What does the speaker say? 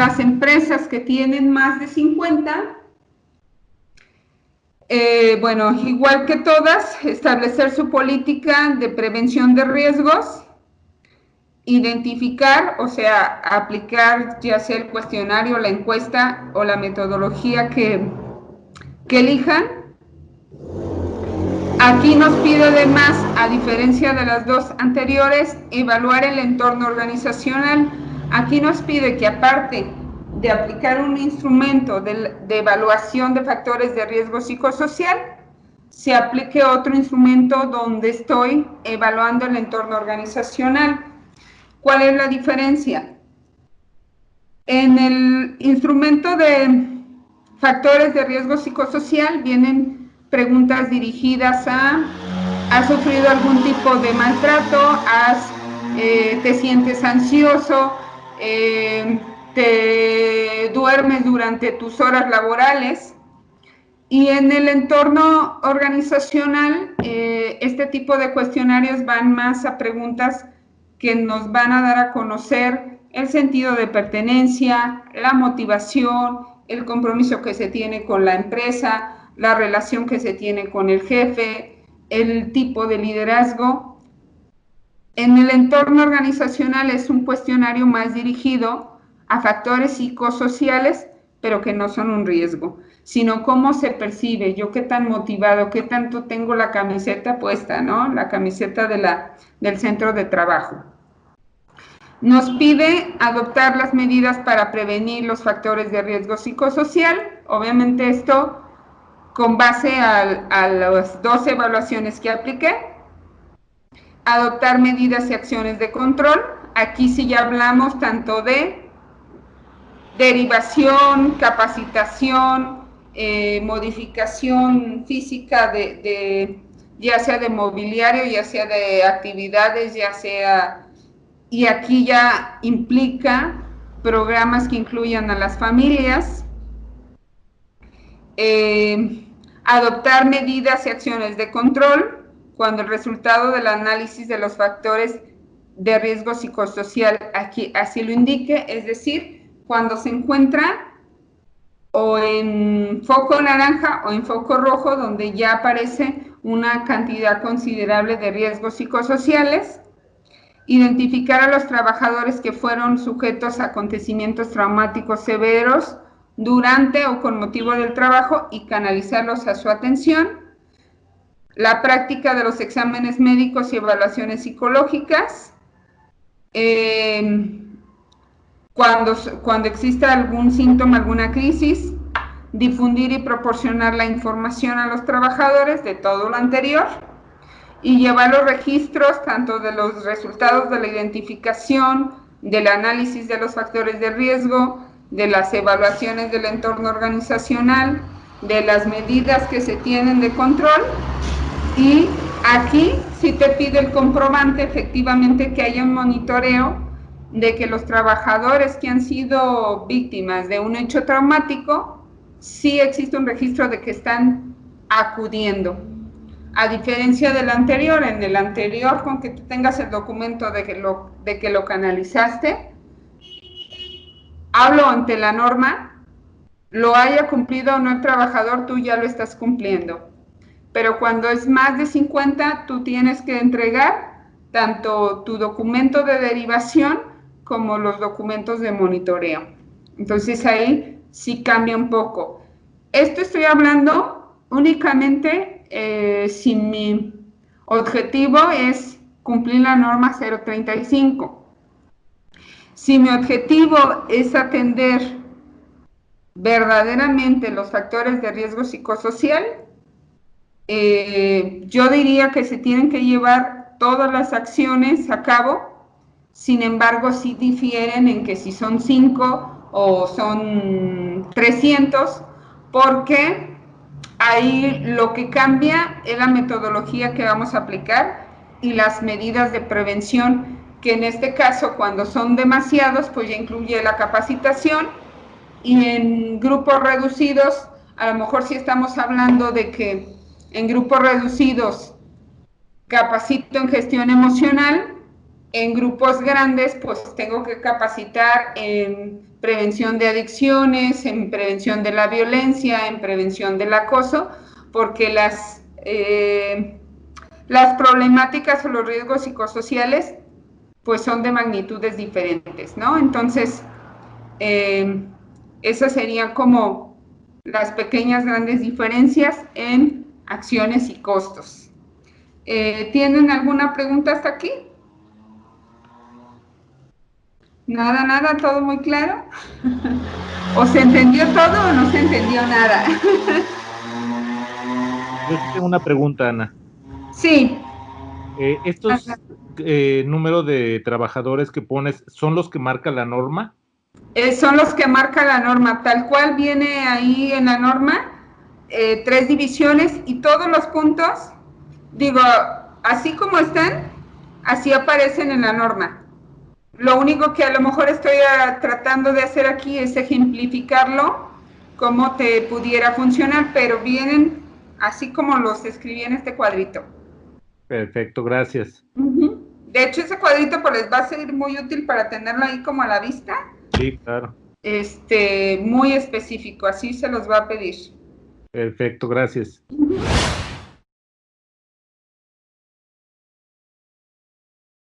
las empresas que tienen más de 50, bueno, igual que todas, establecer su política de prevención de riesgos, identificar, o sea, aplicar ya sea el cuestionario, la encuesta o la metodología que elijan. Aquí nos pide además, a diferencia de las dos anteriores, evaluar el entorno organizacional. Aquí nos pide que aparte de aplicar un instrumento de evaluación de factores de riesgo psicosocial, se aplique otro instrumento donde estoy evaluando el entorno organizacional. ¿Cuál es la diferencia? En el instrumento de factores de riesgo psicosocial vienen preguntas dirigidas a: ¿has sufrido algún tipo de maltrato? ¿Te sientes ansioso? ¿Te duermes durante tus horas laborales? Y en el entorno organizacional, este tipo de cuestionarios van más a preguntas que nos van a dar a conocer el sentido de pertenencia, la motivación, el compromiso que se tiene con la empresa, la relación que se tiene con el jefe, el tipo de liderazgo. En el entorno organizacional es un cuestionario más dirigido a factores psicosociales, pero que no son un riesgo, sino cómo se percibe, yo qué tan motivado, qué tanto tengo la camiseta puesta, ¿no? La camiseta del centro de trabajo. Nos pide adoptar las medidas para prevenir los factores de riesgo psicosocial. Obviamente esto con base a las 2 evaluaciones que apliqué. Adoptar medidas y acciones de control. Aquí sí ya hablamos tanto de derivación, capacitación, modificación física ya sea de mobiliario, ya sea de actividades, ya sea... Y aquí ya implica programas que incluyan a las familias, adoptar medidas y acciones de control cuando el resultado del análisis de los factores de riesgo psicosocial aquí así lo indique, es decir, cuando se encuentra o en foco naranja o en foco rojo, donde ya aparece una cantidad considerable de riesgos psicosociales. Identificar a los trabajadores que fueron sujetos a acontecimientos traumáticos severos durante o con motivo del trabajo y canalizarlos a su atención. La práctica de los exámenes médicos y evaluaciones psicológicas. Cuando exista algún síntoma, alguna crisis, difundir y proporcionar la información a los trabajadores de todo lo anterior y llevar los registros tanto de los resultados de la identificación, del análisis de los factores de riesgo, de las evaluaciones del entorno organizacional, de las medidas que se tienen de control. Y aquí sí te pide el comprobante efectivamente que haya un monitoreo de que los trabajadores que han sido víctimas de un hecho traumático, sí existe un registro de que están acudiendo. A diferencia del anterior, en el anterior, con que tú tengas el documento de que lo canalizaste, hablo ante la norma, lo haya cumplido o no el trabajador, tú ya lo estás cumpliendo. Pero cuando es más de 50, tú tienes que entregar tanto tu documento de derivación como los documentos de monitoreo. Entonces ahí sí cambia un poco. Esto estoy hablando únicamente si mi objetivo es cumplir la norma 035. Si mi objetivo es atender verdaderamente los factores de riesgo psicosocial, yo diría que se tienen que llevar todas las acciones a cabo. Sin embargo, sí difieren en que si son 5 o son 300, porque ahí lo que cambia es la metodología que vamos a aplicar y las medidas de prevención, que en este caso cuando son demasiados, pues ya incluye la capacitación, y en grupos reducidos, a lo mejor sí estamos hablando de que en grupos reducidos capacito en gestión emocional, En grupos grandes, pues tengo que capacitar en prevención de adicciones, en prevención de la violencia, en prevención del acoso, porque las problemáticas o los riesgos psicosociales pues son de magnitudes diferentes, ¿no? Entonces, esas serían como las pequeñas grandes diferencias en acciones y costos. ¿Tienen alguna pregunta hasta aquí? Nada, nada, todo muy claro. ¿O se entendió todo o no se entendió nada? Yo sí tengo una pregunta, Ana. Sí, ¿Estos número de trabajadores que pones son los que marca la norma? son los que marca la norma, tal cual viene ahí en la norma, 3 divisiones y todos los puntos, digo, así como están, así aparecen en la norma. Lo único que a lo mejor estoy tratando de hacer aquí es ejemplificarlo, cómo te pudiera funcionar, pero vienen así como los escribí en este cuadrito. Perfecto, gracias. De hecho, ese cuadrito pues les va a ser muy útil para tenerlo ahí como a la vista, Sí, claro. muy específico, así se los va a pedir. Perfecto, gracias.